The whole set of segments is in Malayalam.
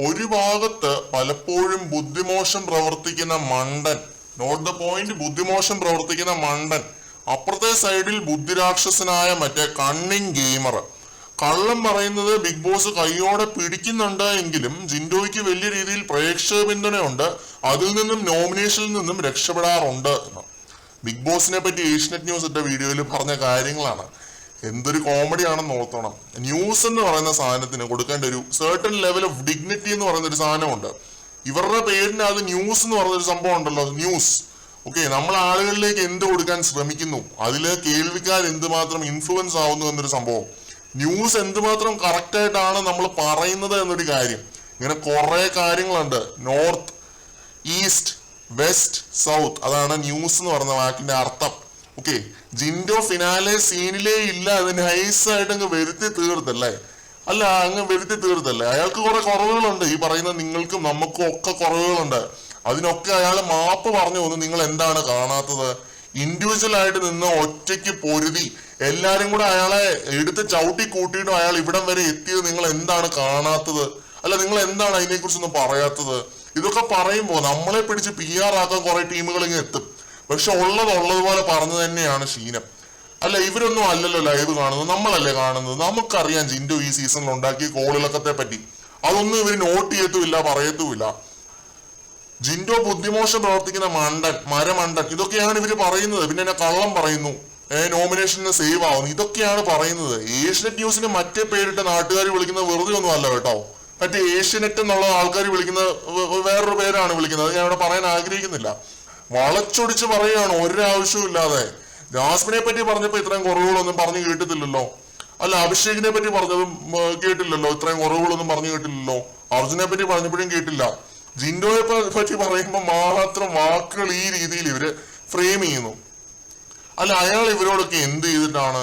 ഒരു ഭാഗത്ത് പലപ്പോഴും ബുദ്ധിമോശം പ്രവർത്തിക്കുന്ന മണ്ടൻ, നോട്ട് ദ പോയിന്റ്, ബുദ്ധിമോശം പ്രവർത്തിക്കുന്ന മണ്ടൻ, അപ്പുറത്തെ സൈഡിൽ ബുദ്ധിരാക്ഷസനായ മറ്റേ കണ്ണിങ് ഗെയിമർ. കള്ളം പറയുന്നത് ബിഗ് ബോസ് കൈയോടെ പിടിക്കുന്നുണ്ട് എങ്കിലും ജിൻഡോയ്ക്ക് വലിയ രീതിയിൽ പ്രേക്ഷക പിന്തുണയുണ്ട്, അതിൽ നിന്നും നോമിനേഷനിൽ നിന്നും രക്ഷപ്പെടാറുണ്ട്. ബിഗ് ബോസിനെ പറ്റി ഏഷ്യനെറ്റ് ന്യൂസ് ഇട്ട വീഡിയോയിൽ പറഞ്ഞ കാര്യങ്ങളാണ്. എന്തൊരു കോമഡി ആണെന്ന് ഓർത്തോണം. ന്യൂസ് എന്ന് പറയുന്ന സാധനത്തിന് കൊടുക്കേണ്ട ഒരു സർട്ടൺ ലെവൽ ഓഫ് ഡിഗ്നിറ്റി എന്ന് പറയുന്ന ഒരു സാധനമുണ്ട്. ഇവരുടെ പേരിന് അത് ന്യൂസ് എന്ന് പറയുന്ന ഒരു സംഭവം ഉണ്ടല്ലോ, ന്യൂസ്. ഓക്കെ, നമ്മൾ ആളുകളിലേക്ക് എന്ത് കൊടുക്കാൻ ശ്രമിക്കുന്നു, അതില് കേൾവിക്കാർ എന്തുമാത്രം ഇൻഫ്ലുവൻസ് ആവുന്നു എന്നൊരു സംഭവം. ന്യൂസ് എന്തുമാത്രം കറക്റ്റ് ആയിട്ടാണ് നമ്മൾ പറയുന്നത് എന്നൊരു കാര്യം. ഇങ്ങനെ കുറെ കാര്യങ്ങളുണ്ട്. നോർത്ത്, ഈസ്റ്റ്, വെസ്റ്റ്, സൗത്ത്, അതാണ് ന്യൂസ് എന്ന് പറയുന്ന വാക്കിന്റെ അർത്ഥം. ഓക്കെ, ജിൻഡോ ഫിനാലെ സീനിലേ ഇല്ല, അത് നൈസായിട്ട് അങ്ങ് വരുത്തി തീർത്തല്ലേ? അല്ല, അങ്ങ് വരുത്തി തീർത്തല്ലേ? അയാൾക്ക് കുറെ കുറവുകളുണ്ട്, ഈ പറയുന്ന നിങ്ങൾക്കും നമുക്കും ഒക്കെ കുറവുകളുണ്ട്. അതിനൊക്കെ അയാൾ മാപ്പ് പറഞ്ഞു പോകുന്നു. നിങ്ങൾ എന്താണ് കാണാത്തത്? ഇൻഡിവിജ്വൽ ആയിട്ട് നിന്ന് ഒറ്റയ്ക്ക് പൊരുതി എല്ലാരും കൂടെ അയാളെ എടുത്ത് ചവിട്ടി കൂട്ടിയിട്ടും അയാൾ ഇവിടം വരെ എത്തിയത് നിങ്ങൾ എന്താണ് കാണാത്തത്? അല്ല, നിങ്ങൾ എന്താണ് അതിനെക്കുറിച്ചൊന്നും പറയാത്തത്? ഇതൊക്കെ പറയുമ്പോൾ നമ്മളെ പിടിച്ച് PR ആക്കാൻ കുറെ ടീമുകൾ ഇങ്ങനെ എത്തും. പക്ഷെ ഉള്ളതുപോലെ പറഞ്ഞു തന്നെയാണ് ശീലം. അല്ല, ഇവരൊന്നും അല്ലല്ലോ ലൈവ് കാണുന്നത്, നമ്മളല്ലേ കാണുന്നത്. നമുക്കറിയാം ജിൻഡോ ഈ സീസണിൽ ഉണ്ടാക്കിയ കോളിളക്കത്തെ പറ്റി. അതൊന്നും ഇവർ നോട്ട് ചെയ്യത്തുമില്ല, പറയത്തുമില്ല. ജിൻഡോ ബുദ്ധിമോശം പ്രവർത്തിക്കുന്ന മണ്ടൻ, മരമണ്ടൻ, ഇതൊക്കെയാണ് ഇവര് പറയുന്നത്. പിന്നെ എന്നെ കള്ളം പറയുന്നു, നോമിനേഷന് സേവ് ആവുന്നു, ഇതൊക്കെയാണ് പറയുന്നത്. ഏഷ്യനെറ്റ് ന്യൂസിന് മറ്റേ പേരിട്ട് നാട്ടുകാർ വിളിക്കുന്നത് വെറുതെ ഒന്നും അല്ല കേട്ടോ. മറ്റേ ഏഷ്യനെറ്റ് എന്നുള്ള ആൾക്കാർ വിളിക്കുന്ന വേറൊരു പേരാണ് വിളിക്കുന്നത്. ഞാൻ ഇവിടെ പറയാൻ ആഗ്രഹിക്കുന്നില്ല. വളച്ചൊടിച്ച് പറയുകയാണ് ഒരാവശ്യവും ഇല്ലാതെ. ജാസ്മിനെ പറ്റി പറഞ്ഞപ്പോ ഇത്രയും കുറവുകളൊന്നും പറഞ്ഞു കേട്ടിട്ടില്ലല്ലോ. അല്ല, അഭിഷേകിനെ പറ്റി പറഞ്ഞതും കേട്ടില്ലല്ലോ, ഇത്രയും കുറവുകളൊന്നും പറഞ്ഞു കേട്ടില്ലല്ലോ. അർജുനെ പറ്റി പറഞ്ഞപ്പോഴും കേട്ടില്ല. ജിൻഡോയെ പറ്റി പറയുമ്പോൾ മാത്രം വാക്കുകൾ ഈ രീതിയിൽ ഇവര് ഫ്രെയിം ചെയ്യുന്നു. അല്ല, അയാൾ ഇവരോടൊക്കെ എന്ത് ചെയ്തിട്ടാണ്?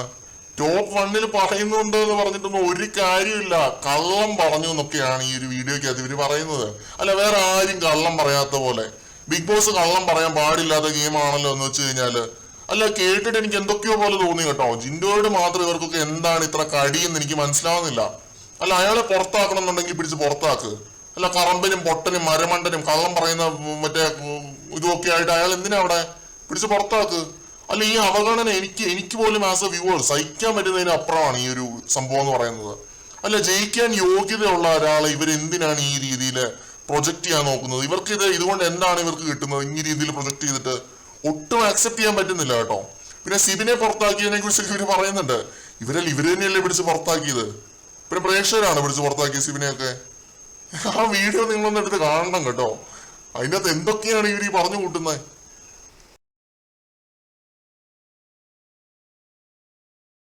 ടോപ്പ് 1 പറയുന്നുണ്ട് എന്ന് പറഞ്ഞിട്ടൊന്നും ഒരു കാര്യമില്ല. കള്ളം പറഞ്ഞു എന്നൊക്കെയാണ് ഈ ഒരു വീഡിയോയ്ക്കകത്ത് ഇവര് പറയുന്നത്. അല്ല, വേറെ ആരും കള്ളം പറയാത്ത പോലെ. ബിഗ് ബോസ് കള്ളം പറയാൻ പാടില്ലാത്ത ഗെയിമാണല്ലോ എന്ന് വെച്ച് കഴിഞ്ഞാല്. അല്ല, കേട്ടിട്ട് എനിക്ക് എന്തൊക്കെയോ പോലെ തോന്നി കേട്ടോ. ജിൻഡോയോട് മാത്രം ഇവർക്കൊക്കെ എന്താണ് ഇത്ര കടിയെന്ന് എനിക്ക് മനസ്സിലാവുന്നില്ല. അല്ല, അയാളെ പുറത്താക്കണം എന്നുണ്ടെങ്കിൽ പിടിച്ച് പുറത്താക്ക്. അല്ല, കറമ്പനും പൊട്ടനും മരമണ്ടനും കള്ളം പറയുന്ന മറ്റേ ഇതൊക്കെ ആയിട്ട് അയാൾ എന്തിനാ അവിടെ? പിടിച്ച് പുറത്താക്ക്. അല്ല, ഈ അവഗണന എനിക്ക് പോലും ആസ് എ വ്യൂവർ സഹിക്കാൻ പറ്റുന്നതിന് അപ്പുറമാണ് ഈ ഒരു സംഭവം എന്ന് പറയുന്നത്. അല്ല, ജയിക്കാൻ യോഗ്യതയുള്ള ഒരാളെ ഇവരെന്തിനാണ് ഈ രീതിയിൽ പ്രൊജക്ട് ചെയ്യാൻ നോക്കുന്നത്? ഇവർക്ക് ഇതുകൊണ്ട് എന്താണ് ഇവർക്ക് കിട്ടുന്നത്? ഈ രീതിയിൽ പ്രൊജക്ട് ചെയ്തിട്ട് ഒട്ടും ആക്സെപ്റ്റ് ചെയ്യാൻ പറ്റുന്നില്ല കേട്ടോ. പിന്നെ സിബിനെ പുറത്താക്കിയതിനെ കുറിച്ചൊക്കെ ഇവര് പറയുന്നുണ്ട്. ഇവര് തന്നെയല്ലേ പിടിച്ച് പുറത്താക്കിയത്? പിന്നെ പ്രേക്ഷകരാണ് പിടിച്ച് പുറത്താക്കിയത് സിബിനെയൊക്കെ. ആ വീഡിയോ നിങ്ങളൊന്നും എടുത്ത് കാണണം കേട്ടോ. അതിൻ്റെ അകത്ത് എന്തൊക്കെയാണ് ഇവർ ഈ പറഞ്ഞു കൂട്ടുന്നത്.